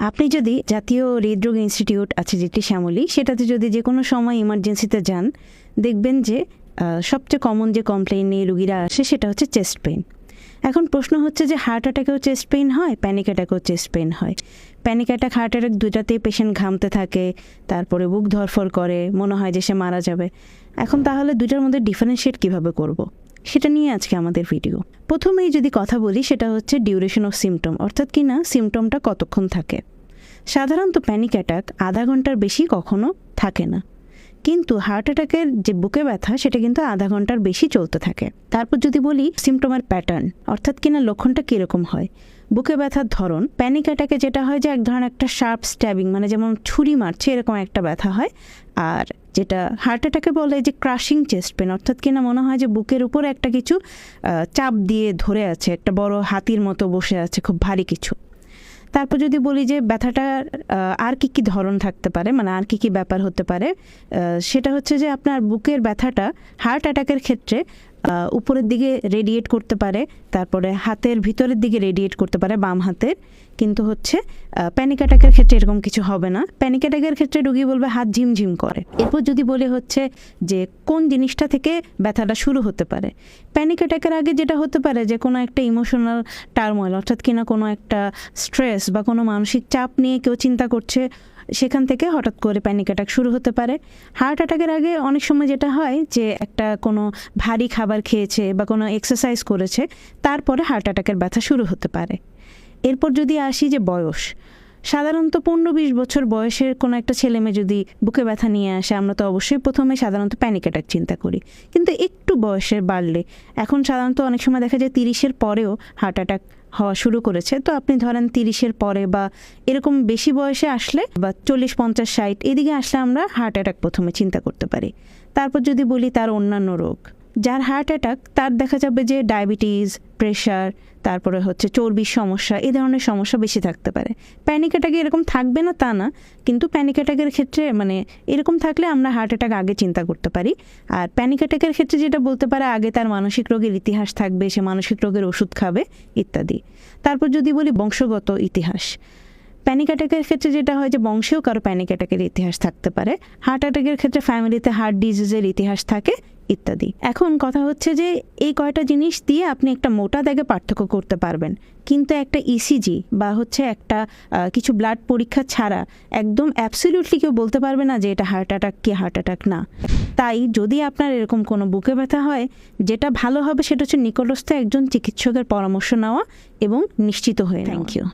আপনি যদি জাতীয় হৃদরোগ ইনস্টিটিউট আছে যেটি শ্যামলী, সেটাতে যদি যে কোনো সময় ইমার্জেন্সিতে যান, দেখবেন যে সবচেয়ে কমন যে কমপ্লেইন নিয়ে রুগীরা আসে সেটা হচ্ছে চেস্ট পেইন। এখন প্রশ্ন হচ্ছে যে হার্ট অ্যাটাকেও চেস্ট পেইন হয়, প্যানিক অ্যাটাকেও চেস্ট পেইন হয়। প্যানিক অ্যাটাক, হার্ট অ্যাটাক দুটাতেই পেশেন্ট ঘামতে থাকে, তারপরে বুক ধরফর করে, মনে হয় যে সে মারা যাবে। এখন তাহলে দুটার মধ্যে ডিফারেন্সিয়েট কীভাবে করব, সেটা নিয়ে আজকে আমাদের ভিডিও। প্রথমেই যদি কথা বলি সেটা হচ্ছে ডিউরেশন অফ সিমটম, অর্থাৎ কিনা সিমটমটা কতক্ষণ থাকে। সাধারণত প্যানিক অ্যাটাক আধা ঘন্টার বেশি কখনো থাকে না, কিন্তু হার্ট অ্যাটাকের যে বুকে ব্যথা সেটা কিন্তু আধা ঘন্টার বেশি চলতে থাকে। তারপর যদি বলি সিমটমের প্যাটার্ন, অর্থাৎ কিনা লক্ষণটা কীরকম হয়। বুকে ব্যথার ধরন, প্যানিক অ্যাটাকে যেটা হয় যে এক ধরনের একটা শার্প স্ট্যাবিং, মানে যেমন ছুরি মারছে এরকম একটা ব্যথা হয়। আর যেটা হার্ট অ্যাটাকে বলে যে ক্রাশিং চেস্ট পেন, অর্থাৎ কিনা মনে হয় যে বুকের উপরে একটা কিছু চাপ দিয়ে ধরে আছে, একটা বড় হাতির মতো বসে আছে, খুব ভারী কিছু। তারপর যদি বলি যে ব্যথাটার আর কি কি ধরন থাকতে পারে, মানে আর কি কি ব্যাপার হতে পারে, সেটা হচ্ছে যে আপনার বুকের ব্যথাটা হার্ট অ্যাটাকের ক্ষেত্রে উপরের দিকে রেডিয়েট করতে পারে, তারপরে হাতের ভিতরের দিকে রেডিয়েট করতে পারে, বাম হাতের। কিন্তু হচ্ছে প্যানিক অ্যাটাকের ক্ষেত্রে এরকম কিছু হবে না। প্যানিক অ্যাটাকের ক্ষেত্রে রোগী বলবে হাত ঝিমঝিম করে। এরপর যদি বলি হচ্ছে যে কোন জিনিসটা থেকে ব্যথাটা শুরু হতে পারে। প্যানিক অ্যাটাকের আগে যেটা হতে পারে যে কোনো একটা ইমোশনাল টার্মোয়েল, অর্থাৎ কিনা কোনো একটা স্ট্রেস বা কোনো মানসিক চাপ নিয়ে কেউ চিন্তা করছে, সেখান থেকে হঠাৎ করে প্যানিক অ্যাটাক শুরু হতে পারে। হার্ট অ্যাটাকের আগে অনেক সময় যেটা হয় যে একটা কোনো ভারী খাবার খেয়েছে বা কোনো এক্সারসাইজ করেছে, তারপরে হার্ট অ্যাটাকের ব্যথা শুরু হতে পারে। এরপর যদি আসি যে বয়স, সাধারণত 15-20 বছর বয়সের কোনো একটা ছেলে মেয়ে যদি বুকে ব্যথা নিয়ে আসে, আমরা তো অবশ্যই প্রথমে সাধারণত প্যানিক অ্যাটাক চিন্তা করি। কিন্তু একটু বয়সের বাড়লে, এখন সাধারণত অনেক সময় দেখা যায় 30-এর পরেও হার্ট অ্যাটাক হওয়া শুরু করেছে। তো আপনি ধরেন 30-এর পরে বা এরকম বেশি বয়সে আসলে, বা 40, 50, 60 এদিকে আসলে আমরা হার্ট অ্যাটাক প্রথমে চিন্তা করতে পারি। তারপর যদি বলি তার অন্যান্য রোগ, যার হার্ট অ্যাটাক তার দেখা যাবে যে ডায়াবেটিস, প্রেশার, তারপরে হচ্ছে চর্বির সমস্যা, এই ধরনের সমস্যা বেশি থাকতে পারে। প্যানিক অ্যাটাকে এরকম থাকবে না তা না, কিন্তু প্যানিক অ্যাটাকের ক্ষেত্রে মানে এরকম থাকলে আমরা হার্ট অ্যাটাক আগে চিন্তা করতে পারি। আর প্যানিক অ্যাটাকের ক্ষেত্রে যেটা বলতে পারে, আগে তার মানসিক রোগের ইতিহাস থাকবে, সে মানসিক রোগের ওষুধ খাবে ইত্যাদি। তারপর যদি বলি বংশগত ইতিহাস, প্যানিক অ্যাটাকের ক্ষেত্রে যেটা হয় যে বংশেও কারো প্যানিক অ্যাটাকের ইতিহাস থাকতে পারে। হার্ট অ্যাটাকের ক্ষেত্রে ফ্যামিলিতে হার্ট ডিজিজের ইতিহাস থাকে ইত্যাদি। এখন কথা হচ্ছে যে এই কয়টা জিনিস দিয়ে আপনি একটা মোটা দাগে পার্থক্য করতে পারবেন, কিন্তু একটা ইসিজি বা হচ্ছে একটা কিছু ব্লাড পরীক্ষা ছাড়া একদম অ্যাবসলিউটলি কেউ বলতে পারবে না যে এটা হার্ট অ্যাটাক কি হার্ট অ্যাটাক না। তাই যদি আপনার এরকম কোনো বুকে ব্যথা হয়, যেটা ভালো হবে সেটা হচ্ছে নিকটস্থ একজন চিকিৎসকের পরামর্শ নেওয়া এবং নিশ্চিত হয়ে। Thank you.